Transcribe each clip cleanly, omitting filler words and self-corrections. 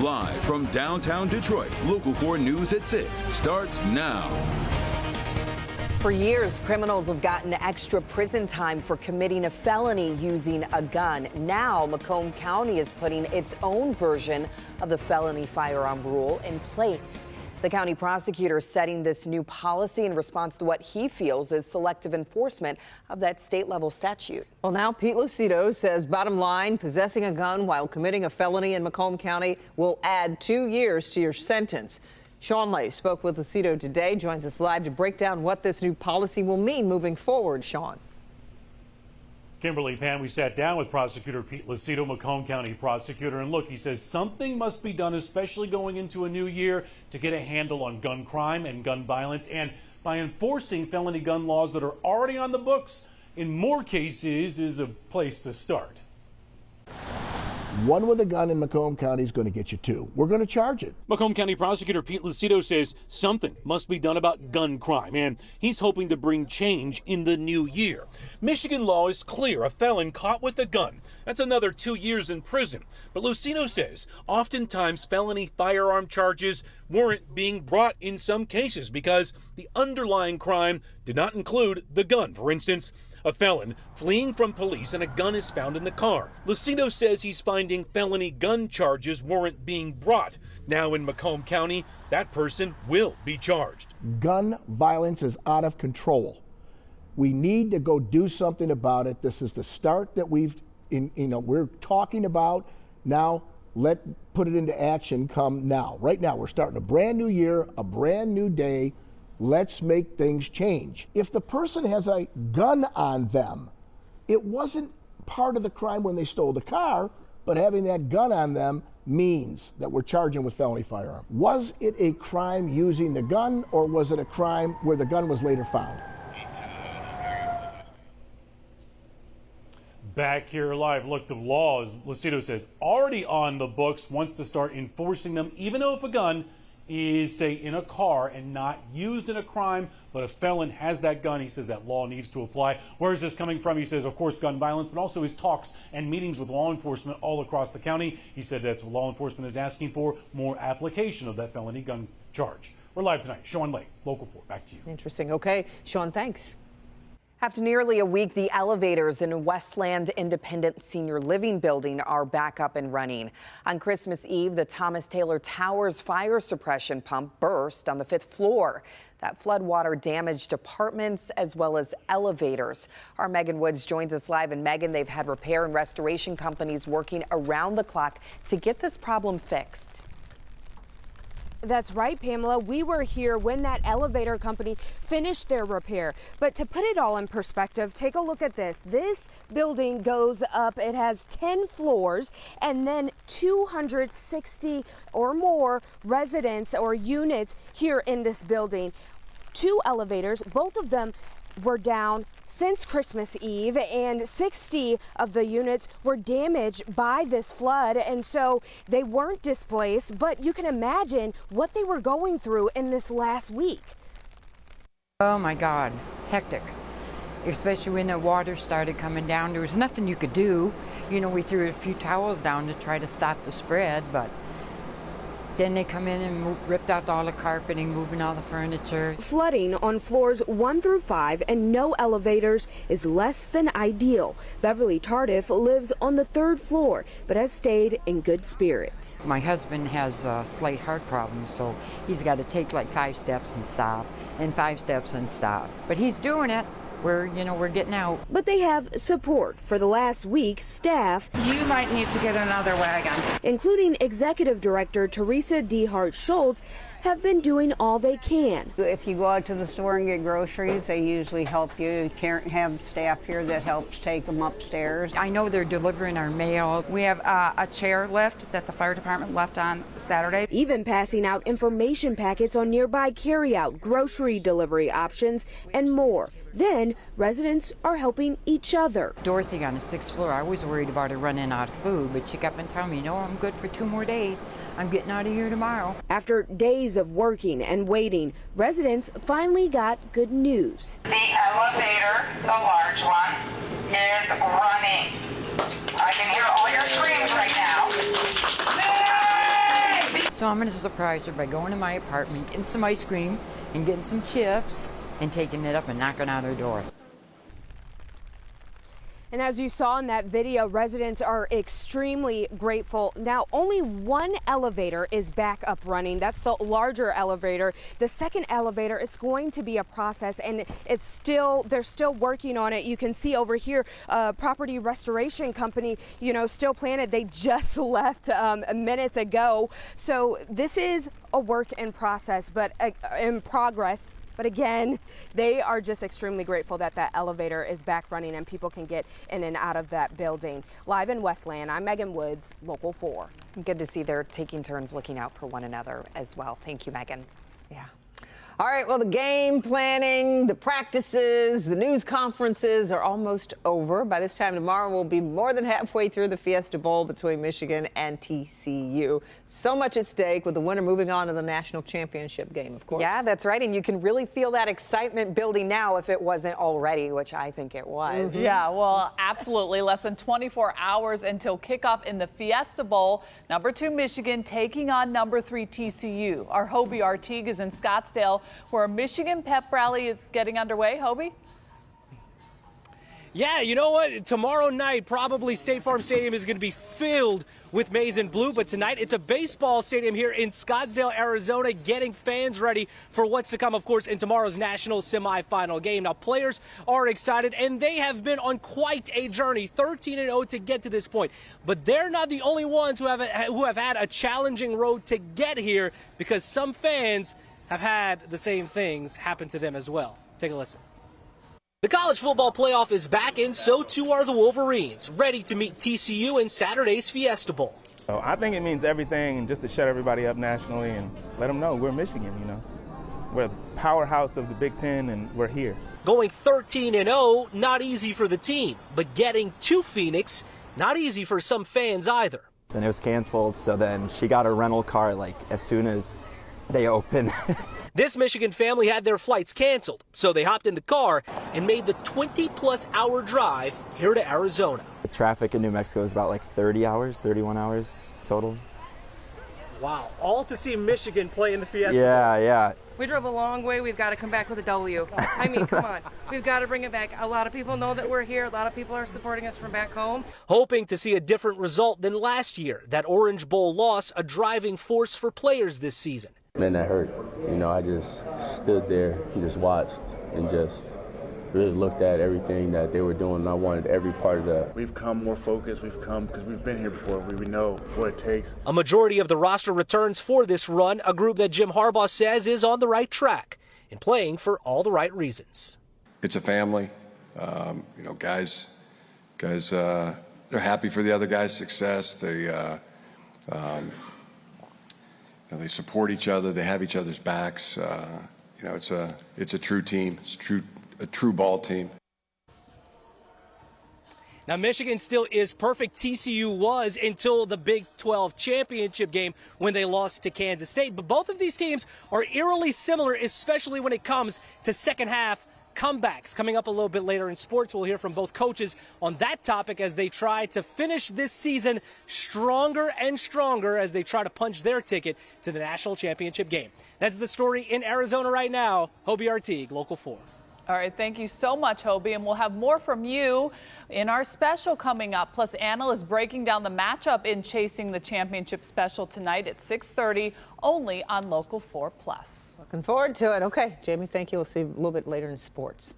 Live from downtown Detroit, Local 4 News at 6 starts now. For years, criminals have gotten extra prison time for committing a felony using a gun. Now, Macomb County is putting its own version of the felony firearm rule in place. The county prosecutor is setting this new policy in response to what he feels is selective enforcement of that state-level statute. Well, now Pete Lucido says, bottom line, possessing a gun while committing a felony in Macomb County will add 2 years to your sentence. Sean Lay spoke with Lucido today, joins us live to break down what this new policy will mean moving forward. Sean. Kimberly, Pam, we sat down with Prosecutor Pete Lucido, Macomb County prosecutor, and look, he says something must be done, especially going into a new year, to get a handle on gun crime and gun violence, and by enforcing felony gun laws that are already on the books, in more cases, is a place to start. One with a gun in Macomb County is going to get you 2. We're going to charge it. Macomb County prosecutor Pete Lucido says something must be done about gun crime, and he's hoping to bring change in the new year. Michigan law is clear. A felon caught with a gun, that's another 2 years in prison. But Lucido says oftentimes felony firearm charges weren't being brought in some cases because the underlying crime did not include the gun. For instance, a felon fleeing from police and a gun is found in the car. Lucido says he's finding felony gun charges weren't being brought. Now in Macomb County, that person will be charged. Gun violence is out of control. We need to go do something about it. This is the start that we're talking about. Now, put it into action come now. Right now, we're starting a brand new year, a brand new day. Let's make things change. If the person has a gun on them, it wasn't part of the crime when they stole the car, but having that gun on them means that we're charging with felony firearm. Was it a crime using the gun, or was it a crime where the gun was later found? Back here live, look, the law, as Lucido says, already on the books, wants to start enforcing them, even though if a gun is, say, in a car and not used in a crime, but a felon has that gun, he says that law needs to apply. Where is this coming from? He says, of course, gun violence, but also his talks and meetings with law enforcement all across the county. He said that's what law enforcement is asking for, more application of that felony gun charge. We're live tonight. Sean Lake, Local 4, back to you. Interesting. Okay, Sean, thanks. After nearly a week, the elevators in Westland Independent Senior Living Building are back up and running. On Christmas Eve, the Thomas Taylor Towers fire suppression pump burst on the 5th floor. That floodwater damaged apartments as well as elevators. Our Megan Woods joins us live. And Megan, they've had repair and restoration companies working around the clock to get this problem fixed. That's right, Pamela. We were here when that elevator company finished their repair. But to put it all in perspective, take a look at this. This building goes up. It has 10 floors and then 260 or more residents or units here in this building. 2 elevators, both of them were down since Christmas Eve, and 60 of the units were damaged by this flood, and so they weren't displaced, but you can imagine what they were going through in this last week. Oh my God, hectic. Especially when the water started coming down. There was nothing you could do. You know, we threw a few towels down to try to stop the spread, but then they come in and ripped out all the carpeting, moving all the furniture. Flooding on floors 1 through 5 and no elevators is less than ideal. Beverly Tardif lives on the 3rd floor, but has stayed in good spirits. My husband has a slight heart problem, so he's got to take like 5 steps and stop, and 5 steps and stop. But he's doing it. We're getting out. But they have support. For the last week, staff, you might need to get another wagon, including Executive Director Teresa D. Hart Schultz, have been doing all they can. If you go out to the store and get groceries, they usually help you. You can't have staff here that helps take them upstairs. I know they're delivering our mail. We have a chair lift that the fire department left on Saturday. Even passing out information packets on nearby carryout, grocery delivery options, and more. Then residents are helping each other. Dorothy on the 6th floor, I was worried about her running out of food, but she kept on telling me, no, I'm good for 2 more days. I'm getting out of here tomorrow. After days of working and waiting, residents finally got good news. The elevator, the large one, is running. I can hear all your screams right now. Yay! So I'm going to surprise her by going to my apartment, getting some ice cream and getting some chips and taking it up and knocking on her door. And as you saw in that video, residents are extremely grateful. Now, only one elevator is back up running. That's the larger elevator. The second elevator, it's going to be a process, and they're still working on it. You can see over here, property restoration company, still planted. They just left minutes ago. So this is a work in process, but in progress. But again, they are just extremely grateful that that elevator is back running and people can get in and out of that building. Live in Westland, I'm Megan Woods, Local 4. Good to see they're taking turns looking out for one another as well. Thank you, Megan. Yeah. All right, well, the game planning, the practices, the news conferences are almost over. By this time tomorrow, we'll be more than halfway through the Fiesta Bowl between Michigan and TCU. So much at stake, with the winner moving on to the national championship game, of course. Yeah, that's right. And you can really feel that excitement building now if it wasn't already, which I think it was. Yeah, well, absolutely. Less than 24 hours until kickoff in the Fiesta Bowl. Number 2 Michigan taking on number 3 TCU. Our Hobie Artigue is in Scottsdale, where a Michigan pep rally is getting underway. Hobie? Yeah, you know what? Tomorrow night, probably State Farm Stadium is going to be filled with maize and blue, but tonight it's a baseball stadium here in Scottsdale, Arizona, getting fans ready for what's to come, of course, in tomorrow's national semifinal game. Now, players are excited, and they have been on quite a journey, 13-0 to get to this point. But they're not the only ones who have had a challenging road to get here, because some fans have had the same things happen to them as well. Take a listen. The college football playoff is back, and so too are the Wolverines, ready to meet TCU in Saturday's Fiesta Bowl. So I think it means everything, just to shut everybody up nationally and let them know we're Michigan, We're the powerhouse of the Big Ten, and we're here. Going 13-0, not easy for the team, but getting to Phoenix, not easy for some fans either. Then it was canceled, so then she got a rental car as soon as they opened. This Michigan family had their flights canceled, so they hopped in the car and made the 20-plus hour drive here to Arizona. The traffic in New Mexico is about 31 hours total. Wow, all to see Michigan play in the Fiesta Bowl. Yeah. We drove a long way. We've got to come back with a W. I mean, come on. We've got to bring it back. A lot of people know that we're here. A lot of people are supporting us from back home. Hoping to see a different result than last year. That Orange Bowl loss, a driving force for players this season. Man, that hurt. I just stood there and just watched and just really looked at everything that they were doing, and I wanted every part of that. We've come more focused. We've come because we've been here before. We know what it takes. A majority of the roster returns for this run, a group that Jim Harbaugh says is on the right track and playing for all the right reasons. It's a family. Guys, they're happy for the other guys' success. They support each other. They have each other's backs. It's a true team. It's a true ball team. Now, Michigan still is perfect. TCU was until the Big 12 championship game when they lost to Kansas State. But both of these teams are eerily similar, especially when it comes to second half comebacks. Coming up a little bit later in sports, we'll hear from both coaches on that topic as they try to finish this season stronger and stronger as they try to punch their ticket to the national championship game. That's the story in Arizona right now. Hobie Artigue, Local 4. All right, thank you so much, Hobie, and we'll have more from you in our special coming up. Plus, Anna is breaking down the matchup in Chasing the Championship special tonight at 6:30, only on Local 4 Plus. Looking forward to it. Okay, Jamie, thank you. We'll see you a little bit later in sports.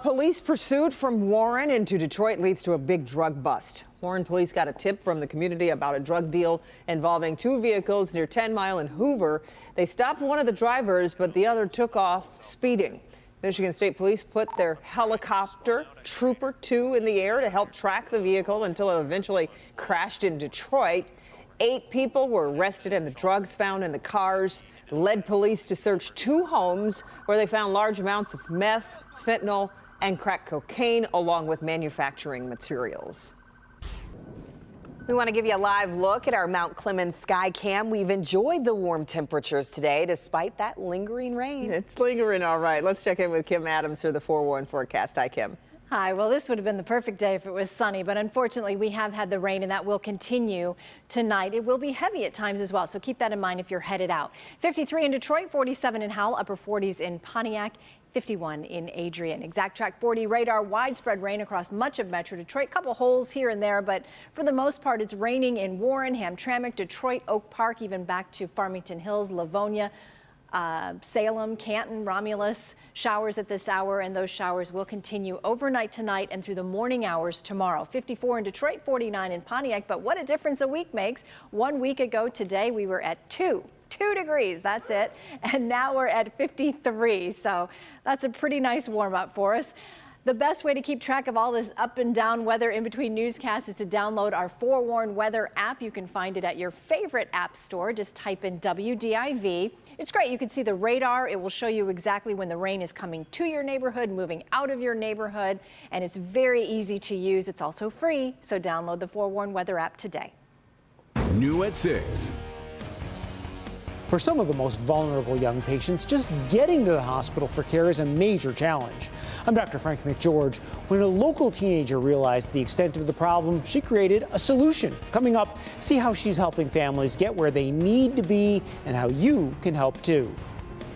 Police pursuit from Warren into Detroit leads to a big drug bust. Warren police got a tip from the community about a drug deal involving 2 vehicles near 10 Mile and Hoover. They stopped one of the drivers, but the other took off speeding. Michigan State Police put their helicopter, Trooper 2, in the air to help track the vehicle until it eventually crashed in Detroit. 8 people were arrested and the drugs found in the cars led police to search 2 homes where they found large amounts of meth, fentanyl, and crack cocaine, along with manufacturing materials. We want to give you a live look at our Mount Clemens sky cam. We've enjoyed the warm temperatures today despite that lingering rain. It's lingering all right. Let's check in with Kim Adams for the 4-1 forecast. Hi, Kim. Hi, well, this would have been the perfect day if it was sunny, but unfortunately we have had the rain and that will continue tonight. It will be heavy at times as well, so keep that in mind if you're headed out. 53 in Detroit, 47 in Howell, upper 40s in Pontiac, 51 in Adrian. Exact Track 40 radar, widespread rain across much of Metro Detroit. Couple holes here and there, but for the most part it's raining in Warren, Hamtramck, Detroit, Oak Park, even back to Farmington Hills, Livonia, Salem, Canton, Romulus. Showers at this hour, and those showers will continue overnight tonight and through the morning hours tomorrow. 54 in Detroit, 49 in Pontiac, but what a difference a week makes. 1 week ago today we were at 2 degrees, that's it, and now we're at 53, so that's a pretty nice warm up for us. The best way to keep track of all this up and down weather in between newscasts is to download our Forewarn Weather app. You can find it at your favorite app store. Just type in WDIV. It's great. You can see the radar. It will show you exactly when the rain is coming to your neighborhood, moving out of your neighborhood, and it's very easy to use. It's also free, so download the Forewarn Weather app today. New at 6. For some of the most vulnerable young patients, just getting to the hospital for care is a major challenge. I'm Dr. Frank McGeorge. When a local teenager realized the extent of the problem, she created a solution. Coming up, see how she's helping families get where they need to be and how you can help too.